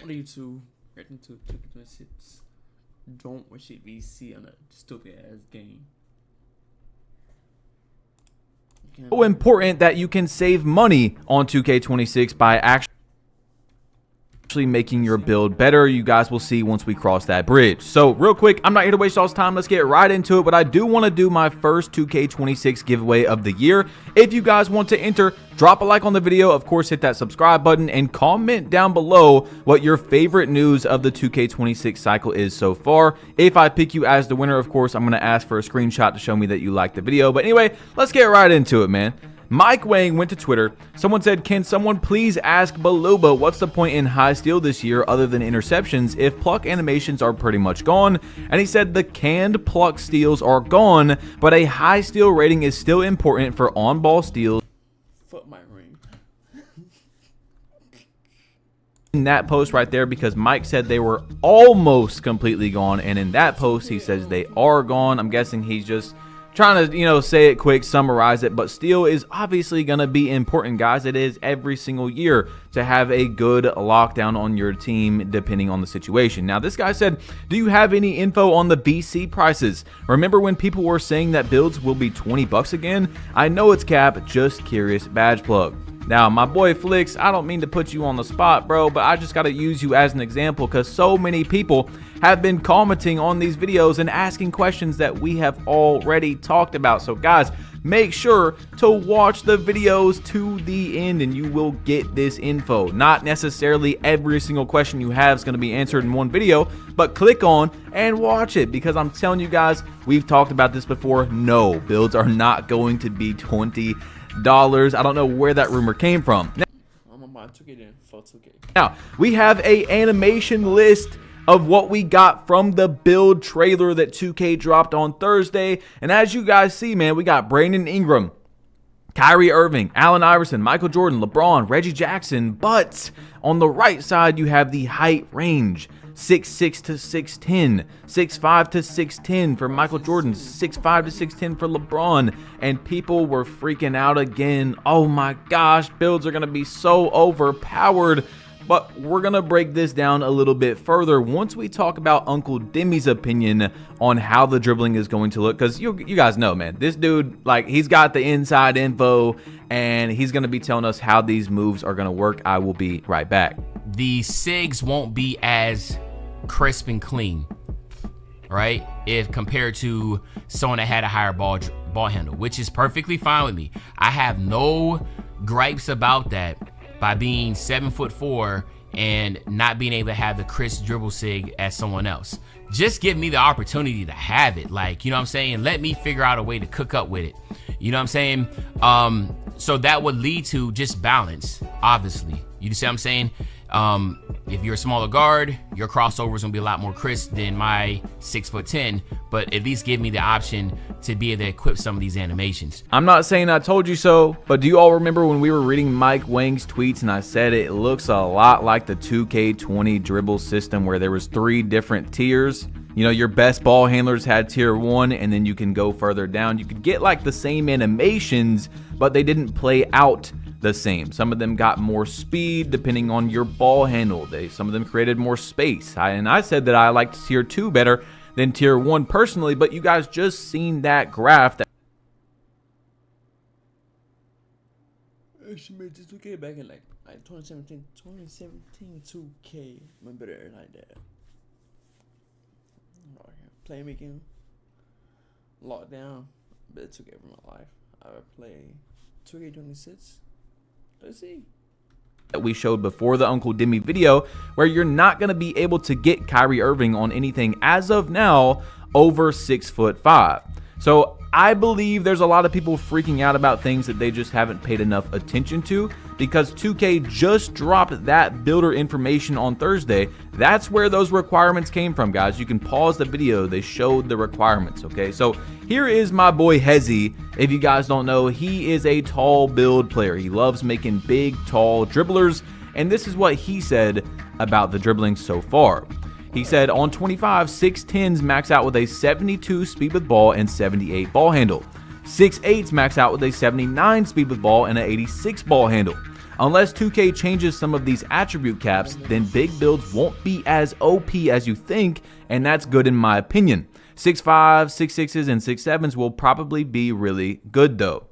What are you two reacting to 2K26? Don't wish it VC on a stupid ass game. So important that you can save money on 2K26 by actually making your build better. You guys will see once we cross that bridge. So real quick, I'm not here to waste y'all's time. Let's get right into it. But I do want to do my first 2K26 giveaway of the year. If you guys want to enter, drop a like on the video. Of course, hit that subscribe button and comment down below what your favorite news of the 2K26 cycle is so far. If I pick you as the winner, of course, I'm going to ask for a screenshot to show me that you liked the video. But anyway, let's get right into it, man. Mike Wang went to Twitter. Someone said, can someone please ask Baluba what's the point in high steal this year other than interceptions if pluck animations are pretty much gone? And he said the canned pluck steals are gone, but a high steal rating is still important for on-ball steals. Fuck my ring. In that post right there, because Mike said they were almost completely gone, and in that post he says they are gone. I'm guessing he's just trying to, say it quick, summarize it, but steal is obviously going to be important, guys. It is every single year to have a good lockdown on your team depending on the situation. Now, this guy said, do you have any info on the VC prices? Remember when people were saying that builds will be 20 bucks again? I know it's cap, just curious, badge plug. Now, my boy Flix, I don't mean to put you on the spot, bro, but I just got to use you as an example because so many people have been commenting on these videos and asking questions that we have already talked about. So, guys, make sure to watch the videos to the end and you will get this info. Not necessarily every single question you have is going to be answered in one video, but click on and watch it because I'm telling you guys, we've talked about this before. No, builds are not going to be $20. I don't know where that rumor came from. I'm gonna buy 2K then. Fuck 2K. Now, we have a animation list of what we got from the build trailer that 2K dropped on Thursday. And as you guys see, man, we got Brandon Ingram, Kyrie Irving, Allen Iverson, Michael Jordan, LeBron, Reggie Jackson. But on the right side, you have the height range. 6'6" to 6'10", 6'5" to 6'10" for Michael Jordan, 6'5" to 6'10" for LeBron, and people were freaking out again. Oh my gosh, builds are gonna be so overpowered. But we're gonna break this down a little bit further once we talk about Uncle Demi's opinion on how the dribbling is going to look. Because you guys know, man, this dude, like, he's got the inside info and he's gonna be telling us how these moves are gonna work. I will be right back. The SIGs won't be as crisp and clean, right, if compared to someone that had a higher ball handle, which is perfectly fine with me. I have no gripes about that by being 7'4" and not being able to have the crisp dribble SIG as someone else. Just give me the opportunity to have it, like, you know what I'm saying? Let me figure out a way to cook up with it, you know what I'm saying? So that would lead to just balance, obviously. You see what I'm saying? If you're a smaller guard, your crossovers gonna be a lot more crisp than my 6'10", but at least give me the option to be able to equip some of these animations. I'm not saying I told you so, but do you all remember when we were reading Mike Wang's tweets and I said it looks a lot like the 2K20 dribble system where there was 3 different tiers? You know, your best ball handlers had tier 1, and then you can go further down. You could get like the same animations, but they didn't play out the same. Some of them got more speed depending on your ball handle. Some of them created more space. And I said that I liked tier 2 better than tier 1 personally, but you guys just seen that graph. She made this 2K back in like 2017 2K. Remember it like that. Playmaking, lockdown, bit 2K from my life. I would play 2K26. Let's see. That we showed before the Uncle Demi video, where you're not going to be able to get Kyrie Irving on anything as of now over 6'5". So I believe there's a lot of people freaking out about things that they just haven't paid enough attention to, because 2K just dropped that builder information on Thursday. That's where those requirements came from, guys. You can pause the video. They showed the requirements, okay? So here is my boy Hezi. If you guys don't know, he is a tall build player. He loves making big, tall dribblers, and this is what he said about the dribbling so far. He said, on 25, 6'10s max out with a 72 speed with ball and 78 ball handle. 6'8s max out with a 79 speed with ball and an 86 ball handle. Unless 2K changes some of these attribute caps, then big builds won't be as OP as you think, and that's good in my opinion. 6.5, 6.6s, and 6.7s will probably be really good though.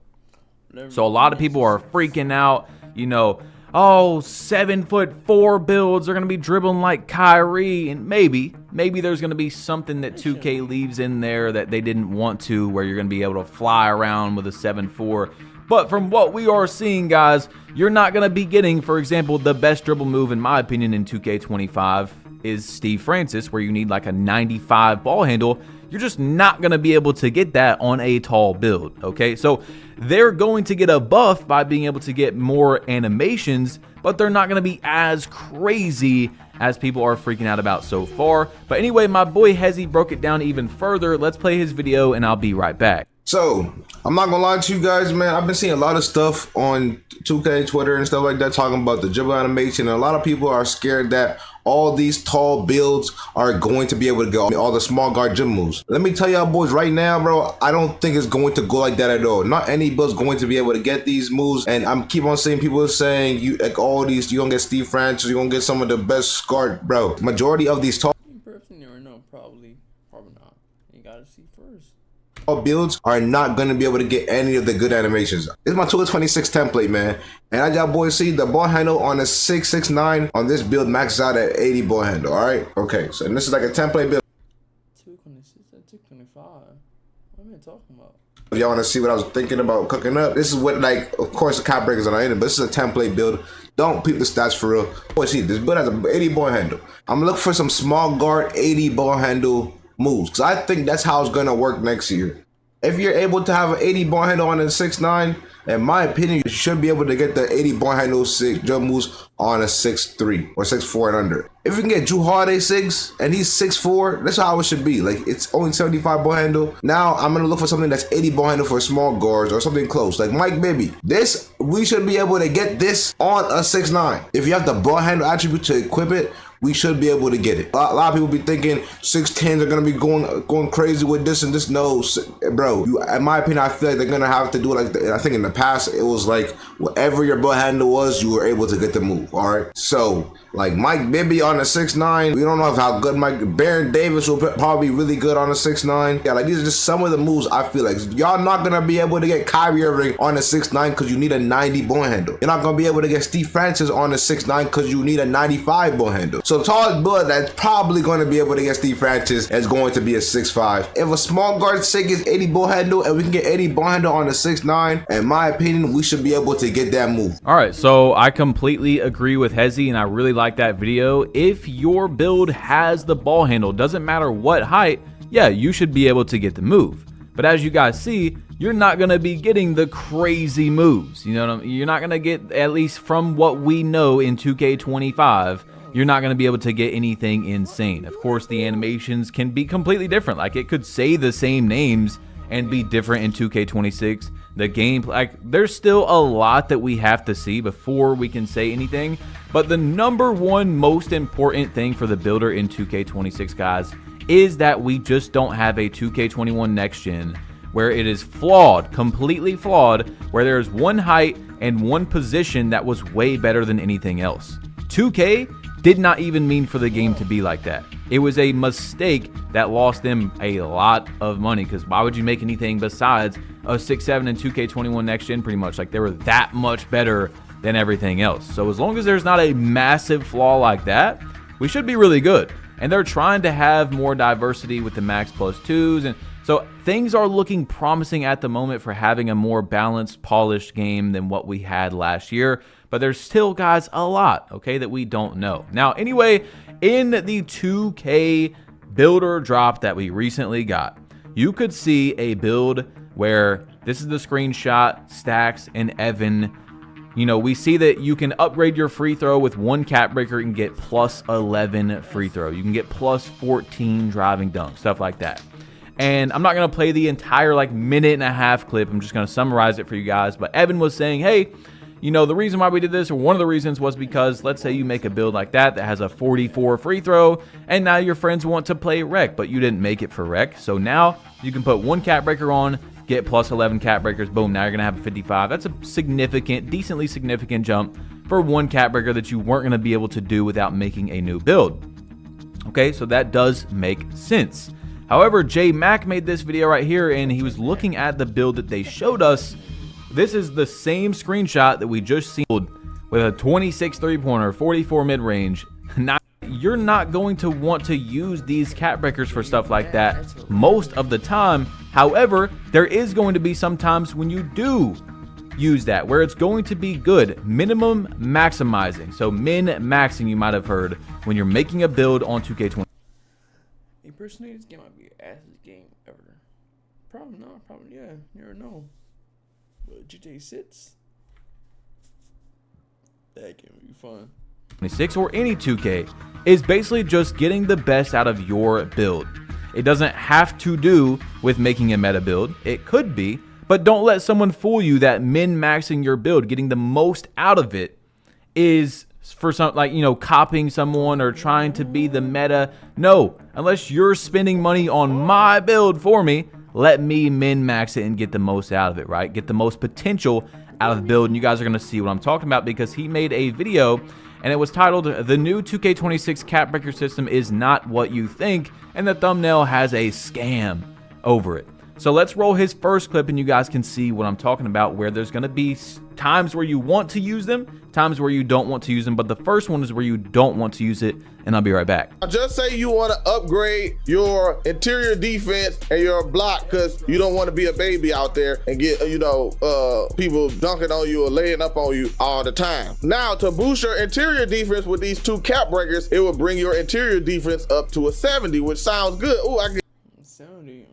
So a lot of people are freaking out, you know, oh, 7'4" builds are going to be dribbling like Kyrie. And maybe there's going to be something that 2K leaves in there that they didn't want to, where you're going to be able to fly around with a 7'4". But from what we are seeing, guys, you're not going to be getting, for example, the best dribble move, in my opinion, in 2K25 is Steve Francis, where you need like a 95 ball handle. You're just not going to be able to get that on a tall build, okay? So they're going to get a buff by being able to get more animations, but they're not going to be as crazy as people are freaking out about so far. But anyway, my boy Hezzy broke it down even further. Let's play his video and I'll be right back. So, I'm not gonna lie to you guys, man. I've been seeing a lot of stuff on 2K, Twitter, and stuff like that talking about the dribble animation. And a lot of people are scared that all these tall builds are going to be able to get all the small guard dribble moves. Let me tell y'all boys right now, bro, I don't think it's going to go like that at all. Not any build's going to be able to get these moves. And I'm keep on seeing people saying, you like all these, you're gonna get Steve Francis, you're gonna get some of the best guard, bro. Majority of these tall Probably not. You gotta see first. Builds are not going to be able to get any of the good animations. This is my 2K26 template, man. And as y'all boys see, the ball handle on the 669 on this build maxes out at 80 ball handle, all right? Okay, so this is like a template build. 226 and 225. What am I talking about? If y'all want to see what I was thinking about cooking up, this is what, like, of course, the cap breakers are not in it, but this is a template build. Don't peep the stats for real. Boy, see, this build has an 80 ball handle. I'm looking for some small guard 80 ball handle moves, because I think that's how it's going to work next year. If you're able to have an 80 ball handle on a 6'9", in my opinion, you should be able to get the 80 ball handle jump moves on a 6'3" or 6'4" and under. If you can get Drew Holiday 6 and he's 6'4", that's how it should be. Like, it's only 75 ball handle. Now I'm gonna look for something that's 80 ball handle for small guards or something close, like Mike Bibby. This, we should be able to get this on a 6'9". If you have the ball handle attribute to equip it, we should be able to get it. A lot of people be thinking 6'10s are gonna be going crazy with this and this. No, bro. In my opinion, I feel like they're gonna have to do it like I think in the past it was like whatever your ball handle was, you were able to get the move. All right. So like Mike Bibby on a 6'9", we don't know how good Baron Davis will probably be really good on a 6'9". Yeah, like these are just some of the moves I feel like y'all not gonna be able to get Kyrie Irving on a 6'9" because you need a 90 ball handle. You're not gonna be able to get Steve Francis on a 6'9" because you need a 95 ball handle. So the tallest build that's probably going to be able to get Steve Francis is going to be a 6'5". If a small guard sig is 80 ball handle and we can get 80 ball handle on a 6'9", in my opinion, we should be able to get that move. All right, so I completely agree with Hezzy, and I really like that video. If your build has the ball handle, doesn't matter what height, yeah, you should be able to get the move. But as you guys see, you're not going to be getting the crazy moves. You know what I mean? You're not going to get, at least from what we know in 2K25, you're not going to be able to get anything insane. Of course, the animations can be completely different. Like, it could say the same names and be different in 2K26. The gameplay, like, there's still a lot that we have to see before we can say anything. But the number one most important thing for the builder in 2K26, guys, is that we just don't have a 2K21 next gen where it is flawed, completely flawed, where there's one height and one position that was way better than anything else. 2K did not even mean for the game to be like that. It was a mistake that lost them a lot of money, because why would you make anything besides a 6'7" and 2K21 next gen? Pretty much like they were that much better than everything else. So as long as there's not a massive flaw like that, we should be really good. And they're trying to have more diversity with the max plus 2s, and so things are looking promising at the moment for having a more balanced, polished game than what we had last year. But there's still, guys, a lot, okay, that we don't know. Now, anyway, in the 2K builder drop that we recently got, you could see a build where this is the screenshot, Stacks and Evan. You know, we see that you can upgrade your free throw with one cap breaker and get plus 11 free throw. You can get plus 14 driving dunk, stuff like that. And I'm not going to play the entire like minute and a half clip. I'm just going to summarize it for you guys. But Evan was saying, hey, you know, the reason why we did this, or one of the reasons, was because let's say you make a build like that has a 44 free throw, and now your friends want to play rec, but you didn't make it for rec. So now you can put one cap breaker on, get plus 11 cap breakers, boom, now you're going to have a 55. That's a significant, decently significant jump for one cat breaker that you weren't going to be able to do without making a new build. Okay, so that does make sense. However, J Mac made this video right here, and he was looking at the build that they showed us. This is the same screenshot that we just seen with a 26 3-pointer, 44 mid-range. Now, you're not going to want to use these cat breakers for stuff like that most of the time. However, there is going to be some times when you do use that where it's going to be good. Minimum maximizing. So min-maxing, you might have heard, when you're making a build on 2K20. Hey, personally, this game might be the assest game ever. Probably not. Probably, yeah. You never know. But GTA 6, that can be fun. 26 or any 2K is basically just getting the best out of your build. It doesn't have to do with making a meta build. It could be, but don't let someone fool you that min-maxing your build, getting the most out of it, is for some, like, you know, copying someone or trying to be the meta. No, unless you're spending money on my build for me, let me min-max it and get the most out of it, right? Get the most potential out of the build, and you guys are going to see what I'm talking about because he made a video, and it was titled, "The new 2K26 Cat Breaker System is not what you think," and the thumbnail has a scam over it. So let's roll his first clip and you guys can see what I'm talking about, where there's going to be times where you want to use them, times where you don't want to use them, but the first one is where you don't want to use it, and I'll be right back. Just say you want to upgrade your interior defense and your block because you don't want to be a baby out there and get, you know, people dunking on you or laying up on you all the time. Now, to boost your interior defense with these two cap breakers, it will bring your interior defense up to a 70, which sounds good. Ooh, I get 70.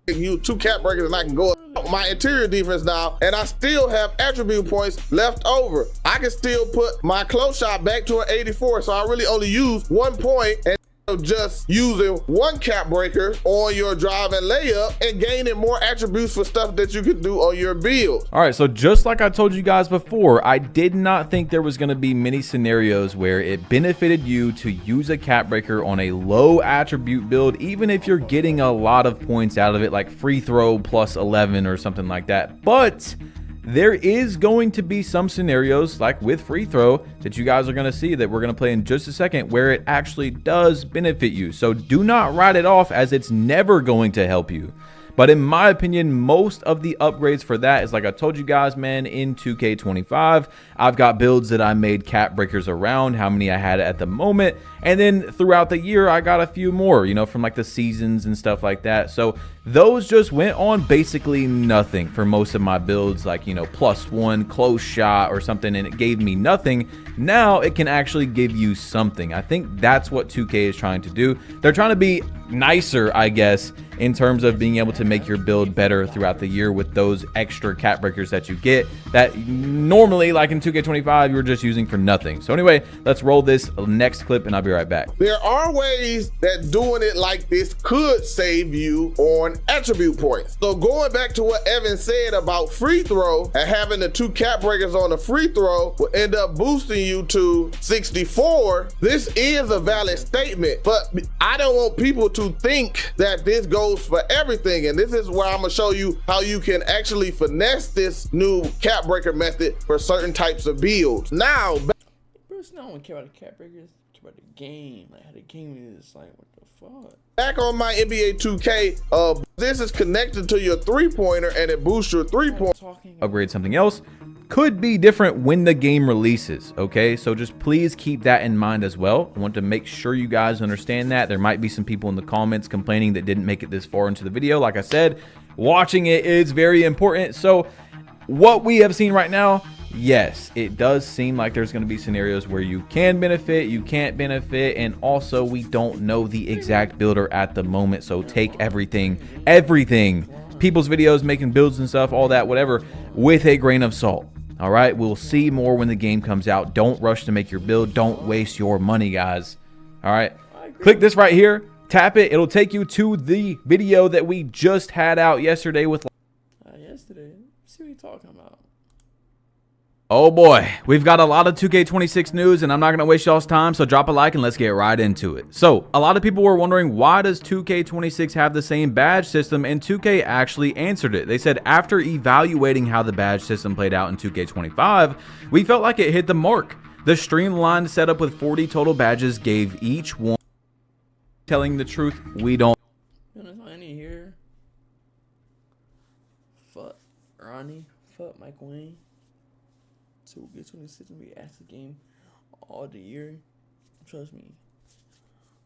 You two cap breakers and I can go up my interior defense now, and I still have attribute points left over. I can still put my close shot back to an 84, so I really only use 1 point, and just using one cap breaker on your drive and layup and gaining more attributes for stuff that you can do on your build. All right, so just like I told you guys before, I did not think there was going to be many scenarios where it benefited you to use a cap breaker on a low attribute build, even if you're getting a lot of points out of it, like free throw plus 11 or something like that. But there is going to be some scenarios, like with free throw, that you guys are going to see that we're going to play in just a second, where it actually does benefit you. So do not write it off as it's never going to help you. But in my opinion, most of the upgrades for that is, like I told you guys, man, in 2K25, I've got builds that I made cap breakers around, how many I had at the moment. And then throughout the year, I got a few more, you know, from like the seasons and stuff like that. So those just went on basically nothing for most of my builds, like, you know, +1 close shot or something, and it gave me nothing. Now it can actually give you something. I think that's what 2K is trying to do. They're trying to be nicer, I guess, in terms of being able to make your build better throughout the year with those extra cap breakers that you get that normally, like in 2K25, you're just using for nothing. So anyway, let's roll this next clip and I'll be right back. There are ways that doing it like this could save you on attribute points. So going back to what Evan said about free throw and having the two cap breakers on the free throw will end up boosting you to 64. This is a valid statement, but I don't want people to think that this goes for everything. And this is where I'm gonna show you how you can actually finesse this new cap breaker method for certain types of builds. Now, Bruce, no one care about the cap breakers. Care about the game, like how the game is. Like, what the fuck? back on my NBA 2K, this is connected to your three-pointer and it boosts your three-point. Upgrade something else could be different when the game releases. Okay, so just please keep that in mind as well. I want to make sure you guys understand that. There might be some people in the comments complaining that didn't make it this far into the video. Like I said, watching it is very important. So what we have seen right now, yes, it does seem like there's going to be scenarios where you can benefit, you can't benefit, and also we don't know the exact builder at the moment. So take everything, people's videos, making builds and stuff, all that, whatever, with a grain of salt. All right, we'll see more when the game comes out. Don't rush to make your build. Don't waste your money, guys. All right, click this right here, tap it. It'll take you to the video that we just had out yesterday with Yesterday. See what you talking about. Oh boy, we've got a lot of 2K26 news, and I'm not going to waste y'all's time, so drop a like and let's get right into it. So, a lot of people were wondering, why does 2K26 have the same badge system, and 2K actually answered it. They said, after evaluating how the badge system played out in 2K25, we felt like it hit the mark. The streamlined setup with 40 total badges gave each one. Telling the truth, we don't. I need here. Fuck Ronnie. Fuck Mike Wayne. 2K26 will be at the game all the year. Trust me.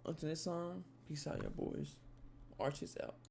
Until this time, peace out, y'all boys. Arches out.